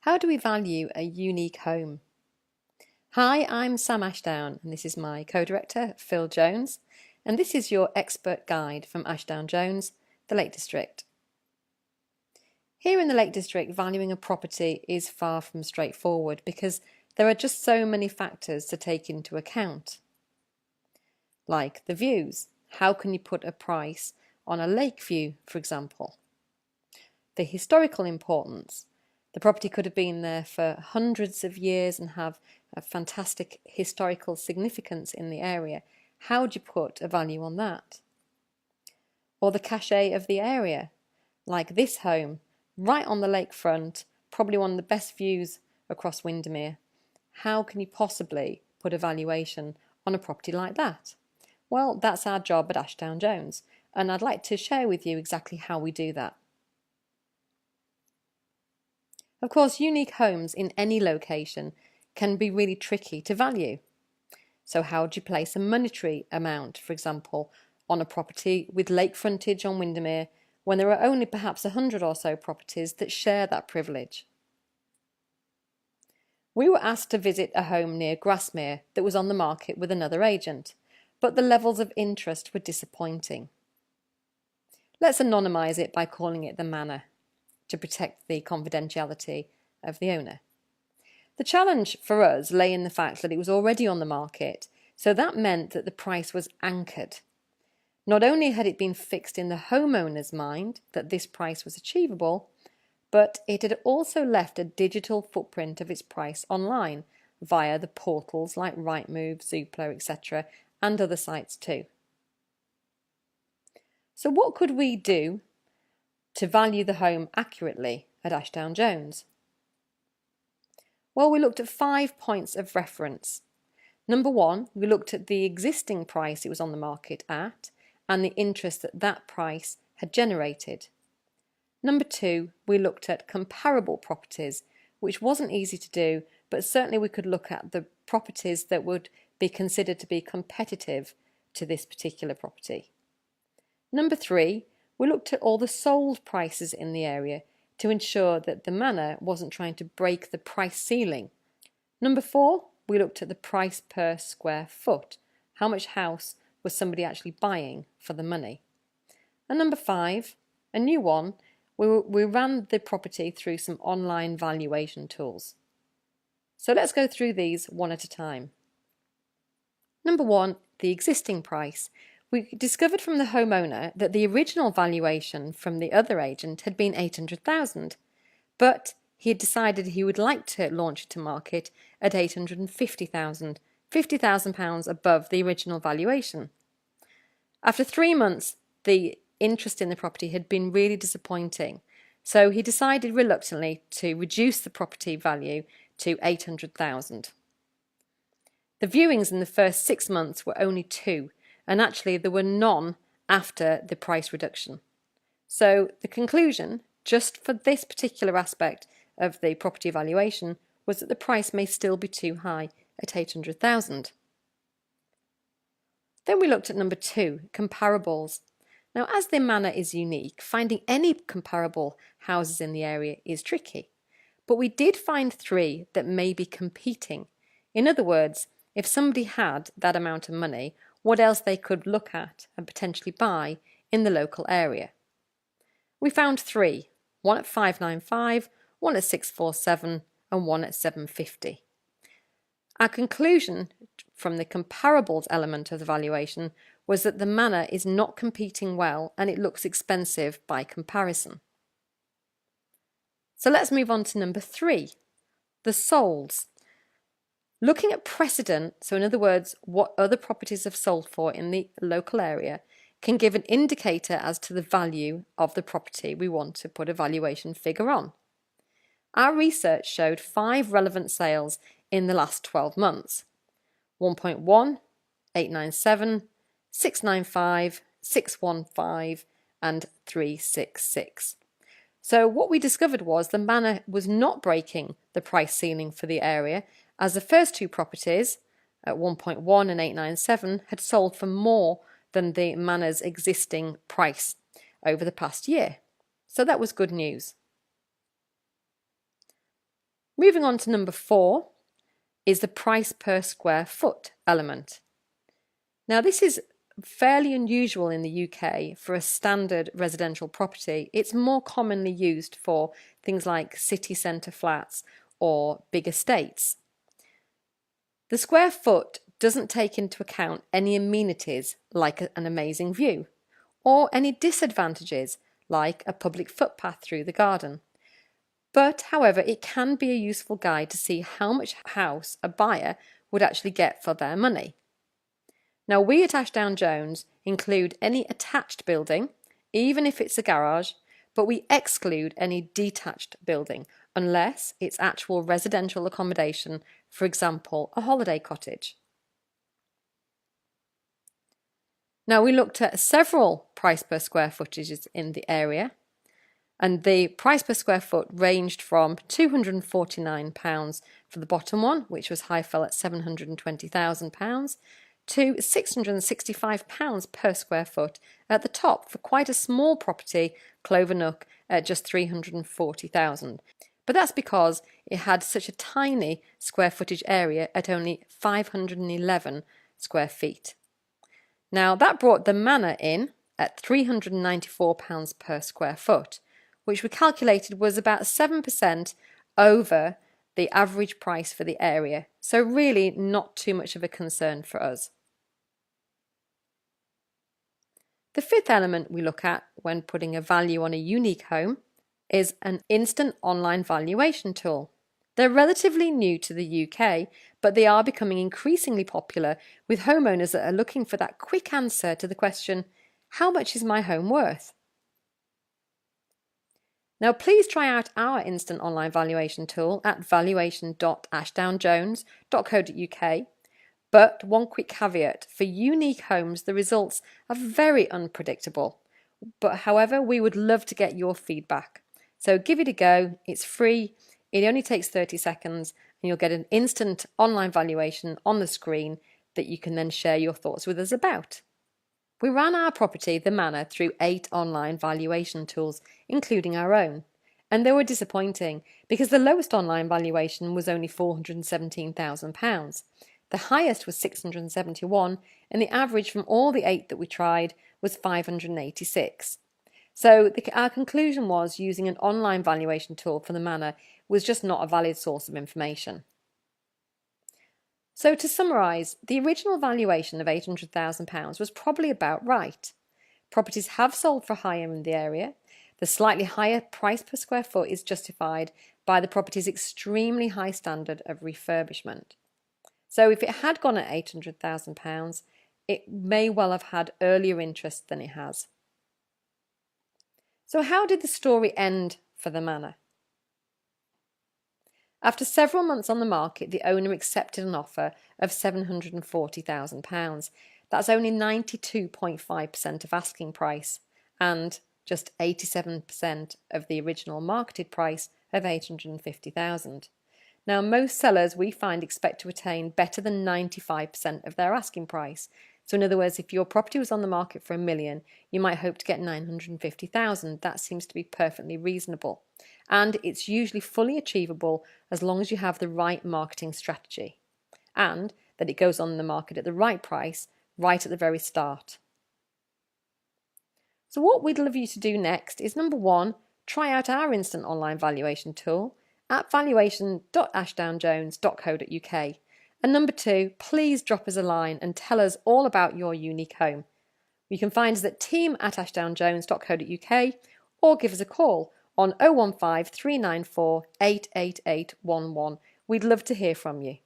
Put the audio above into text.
How do we value a unique home? Hi, I'm Sam Ashdown, and this is my co-director, Phil Jones, and this is your expert guide from Ashdown Jones, the Lake District. Here in the Lake District, valuing a property is far from straightforward because there are just so many factors to take into account. Like the views. How can you put a price on a lake view, for example? The historical importance. The property could have been there for hundreds of years and have a fantastic historical significance in the area. How do you put a value on that? Or the cachet of the area, like this home, right on the lakefront, probably one of the best views across Windermere. How can you possibly put a valuation on a property like that? Well, that's our job at Ashdown Jones, and I'd like to share with you exactly how we do that. Of course, unique homes in any location can be really tricky to value. So how do you place a monetary amount, for example, on a property with lake frontage on Windermere when there are only perhaps 100 or so properties that share that privilege? We were asked to visit a home near Grasmere that was on the market with another agent, but the levels of interest were disappointing. Let's anonymise it by calling it the Manor, to protect the confidentiality of the owner. The challenge for us lay in the fact that it was already on the market, so that meant that the price was anchored. Not only had it been fixed in the homeowner's mind that this price was achievable, but it had also left a digital footprint of its price online via the portals like Rightmove, Zoopla, etc., and other sites too. So what could we do to value the home accurately at Ashdown Jones? Well, we looked at 5 points of reference. Number 1, we looked at the existing price it was on the market at and the interest that that price had generated. Number 2, we looked at comparable properties, which wasn't easy to do, but certainly we could look at the properties that would be considered to be competitive to this particular property. Number 3, we looked at all the sold prices in the area to ensure that the Manor wasn't trying to break the price ceiling. Number 4, we looked at the price per square foot. How much house was somebody actually buying for the money? And number 5, a new one, we ran the property through some online valuation tools. So let's go through these one at a time. Number 1, the existing price. We discovered from the homeowner that the original valuation from the other agent had been $800,000, but he had decided he would like to launch it to market at $850,000, £50,000 above the original valuation. After 3 months, the interest in the property had been really disappointing, so he decided reluctantly to reduce the property value to $800,000. The viewings in the first 6 months were only 2, and actually there were none after the price reduction. So the conclusion, just for this particular aspect of the property evaluation, was that the price may still be too high at $800,000. Then we looked at number 2, comparables. Now, as the Manor is unique, finding any comparable houses in the area is tricky, but we did find 3 that may be competing. In other words, if somebody had that amount of money, what else they could look at and potentially buy in the local area. We found 3, one at $595, one at $647, and one at $750. Our conclusion from the comparables element of the valuation was that the Manor is not competing well and it looks expensive by comparison. So let's move on to number 3, the solds. Looking at precedent, so in other words, what other properties have sold for in the local area, can give an indicator as to the value of the property we want to put a valuation figure on. Our research showed 5 relevant sales in the last 12 months. 1.1, 897, 695, 615 and 366. So what we discovered was the Manor was not breaking the price ceiling for the area, as the first 2 properties at 1.1 and 897 had sold for more than the Manor's existing price over the past year. So that was good news. Moving on to number 4 is the price per square foot element. Now this is fairly unusual in the UK for a standard residential property. It's more commonly used for things like city centre flats or big estates. The square foot doesn't take into account any amenities like an amazing view, or any disadvantages like a public footpath through the garden. But, however, it can be a useful guide to see how much house a buyer would actually get for their money. Now, we at Ashdown Jones include any attached building, even if it's a garage, but we exclude any detached building unless it's actual residential accommodation, for example, a holiday cottage. Now, we looked at several price per square footages in the area, and the price per square foot ranged from £249 for the bottom one, which was Highfell at £720,000, to £665 per square foot at the top for quite a small property, Clover Nook, at just £340,000. But that's because it had such a tiny square footage area at only 511 square feet. Now that brought the Manor in at £394 per square foot, which we calculated was about 7% over the average price for the area, so really not too much of a concern for us. The fifth element we look at when putting a value on a unique home is an instant online valuation tool. They're relatively new to the UK, but they are becoming increasingly popular with homeowners that are looking for that quick answer to the question, how much is my home worth? Now please try out our instant online valuation tool at valuation.ashdownjones.co.uk. But one quick caveat, for unique homes the results are very unpredictable. But however, we would love to get your feedback. So give it a go, it's free, it only takes 30 seconds and you'll get an instant online valuation on the screen that you can then share your thoughts with us about. We ran our property, the Manor, through 8 online valuation tools, including our own. And they were disappointing because the lowest online valuation was only £417,000. The highest was 671, and the average from all the 8 that we tried was 586. So our conclusion was using an online valuation tool for the Manor was just not a valid source of information. So to summarise, the original valuation of £800,000 was probably about right. Properties have sold for higher in the area. The slightly higher price per square foot is justified by the property's extremely high standard of refurbishment. So if it had gone at £800,000, it may well have had earlier interest than it has. So how did the story end for the Manor? After several months on the market, the owner accepted an offer of £740,000. That's only 92.5% of asking price and just 87% of the original marketed price of £850,000. Now, most sellers we find expect to attain better than 95% of their asking price. So in other words, if your property was on the market for £1 million, you might hope to get £950,000. That seems to be perfectly reasonable. And it's usually fully achievable as long as you have the right marketing strategy and that it goes on the market at the right price right at the very start. So what we'd love you to do next is number 1, try out our instant online valuation tool at valuation.ashdownjones.co.uk. And number 2, please drop us a line and tell us all about your unique home. You can find us at team@ashdownjones.co.uk or give us a call on 015 394 88811. We'd love to hear from you.